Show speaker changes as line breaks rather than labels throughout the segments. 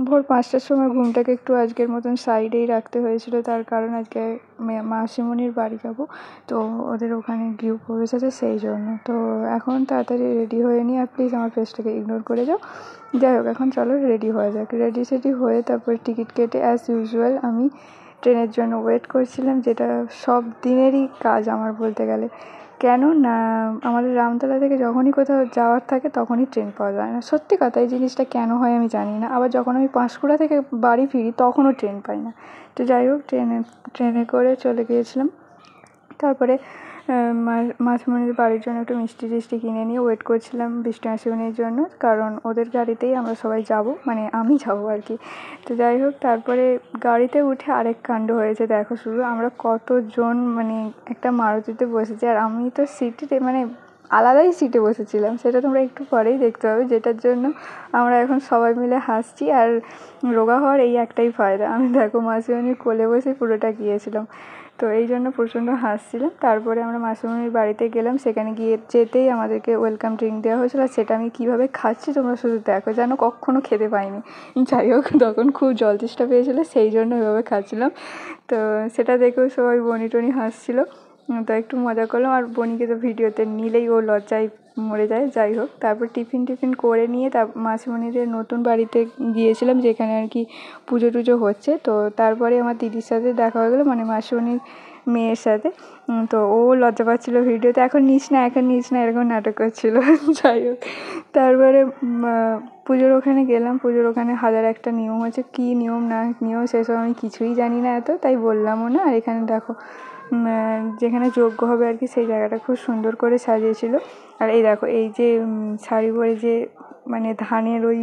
ভোর 5টার সময় ঘুমটাকে একটু আজকের মতন সাইডেই রাখতে হয়েছিল, তার কারণ আজকে মাসিমণির বাড়ি যাব, তো ওদের ওখানে গৃহপ্রবেশ আছে সেই জন্য। তো এখন তাড়াতাড়ি রেডি হয়ে নিই, আর প্লিজ আমার ফেসটাকে ইগনোর করে যাও। যাই হোক, এখন চলো রেডি হয়ে যাক। রেডি সেডি হয়ে তারপর টিকিট কেটে অ্যাজ ইউজুয়াল আমি ট্রেনের জন্য ওয়েট করছিলাম, যেটা সব দিনেরই কাজ আমার বলতে গেলে। কেন না, আমাদের রামতলা থেকে যখনই কোথাও যাওয়ার থাকে তখনই ট্রেন পাওয়া যায় না। সত্যি কথা, এই জিনিসটা কেন হয় আমি জানি না। আবার যখন আমি পাঁশকুড়া থেকে বাড়ি ফিরি তখনও ট্রেন পাই না। তো যাই হোক, ট্রেনে করে চলে গিয়েছিলাম। তারপরে মাসিমণির বাড়ির জন্য একটু মিষ্টি টিষ্টি কিনে নিয়ে ওয়েট করছিলাম বৃষ্টি মাসিমণির জন্য, কারণ ওদের গাড়িতেই আমরা সবাই যাব, মানে আমি যাবো আর কি। তো যাই হোক, তারপরে গাড়িতে উঠে আরেক কাণ্ড হয়েছে। দেখো শুধু আমরা কতজন মানে একটা মারুতিতে বসেছি, আর আমি তো সিটে মানে আলাদাই সিটে বসেছিলাম, সেটা তোমরা একটু পরেই দেখতে পাবে, যেটার জন্য আমরা এখন সবাই মিলে হাসছি। আর রোগা হওয়ার এই একটাই ফায়দা, আমি দেখো মাসিমণির কোলে বসে পুরোটা গিয়েছিলাম, তো এই জন্য প্রচণ্ড হাসছিলাম। তারপরে আমরা মাসিমণির বাড়িতে গেলাম, সেখানে গিয়ে যেতেই আমাদেরকে ওয়েলকাম ড্রিঙ্ক দেওয়া হয়েছিল, আর সেটা আমি কীভাবে খাচ্ছি তোমরা শুধু দেখো, যেন কখনও খেতে পাইনি। যাই হোক, তখন খুব জল তেষ্টা পেয়েছিলো, সেই জন্য ওইভাবে খাচ্ছিলাম। তো সেটা দেখেও সবাই বনি টনি হাসছিলো, তো একটু মজা করলাম। আর বনিকে তো ভিডিওতে নিলেই ও লজ্জায় মরে যায়। যাই হোক, তারপর টিফিন করে নিয়ে মাসিমণিদের নতুন বাড়িতে গিয়েছিলাম, যেখানে আর কি পুজো টুজো হচ্ছে। তো তারপরে আমার দিদির সাথে দেখা হয়ে গেলো, মানে মাসিমণির মেয়ের সাথে। তো ও লজ্জা পাচ্ছিলো ভিডিওতে, এখন নিস না এরকম নাটক করছিলো। যাই হোক, তারপরে পুজোর ওখানে গেলাম। পুজোর ওখানে হাজার একটা নিয়ম আছে, কী নিয়ম না নিয়ম সেসব আমি কিছুই জানি না এত, তাই বললামও না। আর এখানে দেখো, যেখানে যজ্ঞ হবে আর কি, সেই জায়গাটা খুব সুন্দর করে সাজিয়েছিল। আর এই দেখো, এই যে শাড়ি পরে যে মানে ধানের ওই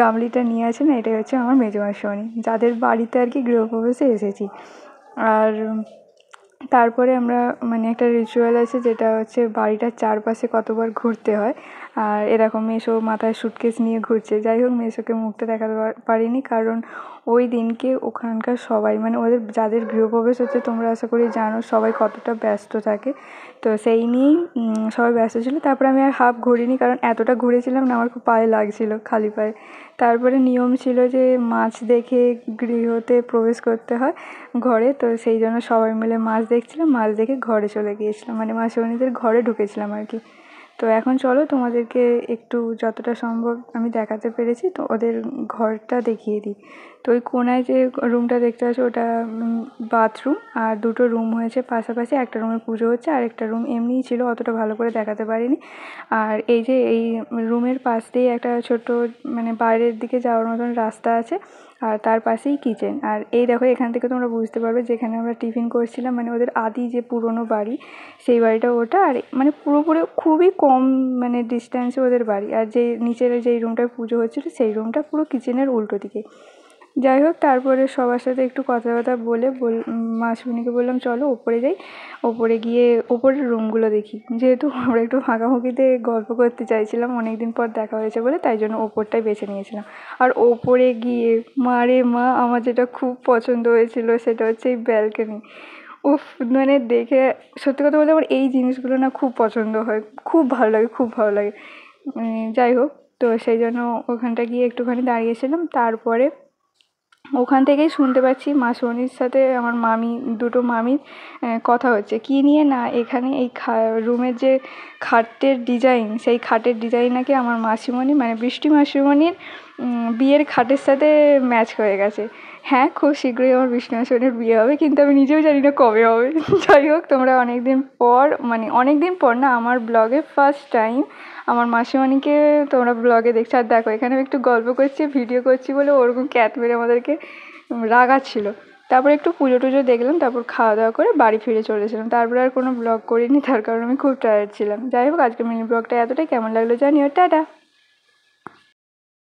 গামলিটা নিয়ে আছে না, এটাই হচ্ছে আমার মেজো মাসিমণি, যাদের বাড়িতে আর কি গৃহপ্রবেশে এসেছি। আর তারপরে আমরা মানে একটা রিচুয়াল আছে, যেটা হচ্ছে বাড়িটার চারপাশে কতবার ঘুরতে হয়। আর এরকম মেসো মাথায় সুটকেস নিয়ে ঘুরছে। যাই হোক, মেসোকে মুখটা দেখাতে পারিনি, কারণ ওই দিনকে ওখানকার সবাই মানে ওদের যাদের গৃহপ্রবেশ হচ্ছে, তোমরা আশা করি জানো সবাই কতটা ব্যস্ত থাকে, তো সেই নিয়েই সবাই ব্যস্ত ছিল। তারপরে আমি আর হাফ ঘুরিনি, কারণ এতটা ঘুরেছিলাম না, আমার খুব পায়ে লাগছিল খালি পায়ে। তারপরে নিয়ম ছিল যে মাছ দেখে গৃহতে প্রবেশ করতে হয় ঘরে, তো সেই জন্য সবাই মিলে মাছ দেখছিলাম, মাছ দেখে ঘরে চলে গিয়েছিলাম, মানে মাসিমণিদের ঘরে ঢুকেছিলাম আর কি। তো এখন চলো তোমাদেরকে একটু যতটা সম্ভব আমি দেখাতে পেরেছি তো ওদের ঘরটা দেখিয়ে দিই। তো ওই কোনায় যে রুমটা দেখতে পাচ্ছ, ওটা বাথরুম, আর দুটো রুম হয়েছে পাশাপাশি। একটা রুমে পুজো হচ্ছে, আর একটা রুম এমনিই ছিল, অতটা ভালো করে দেখাতে পারিনি। আর এই যে এই রুমের পাশ দিয়ে একটা ছোট্ট মানে বাইরের দিকে যাওয়ার মতন রাস্তা আছে, আর তার পাশেই কিচেন। আর এই দেখো, এখান থেকে তোমরা বুঝতে পারবে যেখানে আমরা টিফিন করছিলাম, মানে ওদের আদি যে পুরনো বাড়ি, সেই বাড়িটা ওটা। আর মানে পুরোপুরি খুবই কম মানে ডিস্ট্যান্সে ওদের বাড়ি। আর যে নিচের যেই রুমটায় পুজো হচ্ছিলো, সেই রুমটা পুরো কিচেনের উল্টো দিকে। যাই হোক, তারপরে সবার সাথে একটু কথাবার্তা বলে মাসিমণিকে বললাম চলো ওপরে যাই, ওপরে গিয়ে ওপরের রুমগুলো দেখি। যেহেতু আমরা একটু ফাঁকাফাঁকিতে গল্প করতে চাইছিলাম, অনেক দিন পর দেখা হয়েছে বলে, তাই জন্য ওপরটাই বেছে নিয়েছিলাম। আর ওপরে গিয়ে মারে মা, আমার যেটা খুব পছন্দ হয়েছিল সেটা হচ্ছে এই ব্যালকনি। উফ, মানে দেখে সত্যি কথা বলতে আমার এই জিনিসগুলো না খুব পছন্দ হয়, খুব ভালো লাগে, খুব ভালো লাগে। যাই হোক, তো সেই জন্য ওখানটা গিয়ে একটুখানি দাঁড়িয়েছিলাম। তারপরে ওখান থেকেই শুনতে পাচ্ছি মাসিমণির সাথে আমার দুটো মামির কথা হচ্ছে কী নিয়ে না, এখানে এই রুমের যে খাটের ডিজাইন, সেই খাটের ডিজাইন নাকি আমার মাসিমণি মানে বৃষ্টি মাসিমণির বিয়ের খাটের সাথে ম্যাচ হয়ে গেছে। হ্যাঁ, খুব শীঘ্রই আমার বৃষ্টি মাসিমণির বিয়ে হবে, কিন্তু আমি নিজেও জানি না কবে হবে। যাই হোক, তোমরা অনেক দিন পর না আমার ব্লগে ফার্স্ট টাইম আমার মাসিমণিকে তোমরা ব্লগে দেখছো। আর দেখো, এখানে একটু গল্প করছি, ভিডিও করছি বলে ওরকম ক্যাট মেরে আমাদেরকে রাগাচ্ছিল। তারপরে একটু পুজো টুজো দেখলাম, তারপর খাওয়া দাওয়া করে বাড়ি ফিরে চলেছিলাম। তারপরে আর কোনো ব্লগ করিনি, তার কারণ আমি খুব টায়ার্ড ছিলাম। যাই হোক, আজকে মিনি ব্লগটা এতটাই, কেমন লাগলো জানিও, টাটা।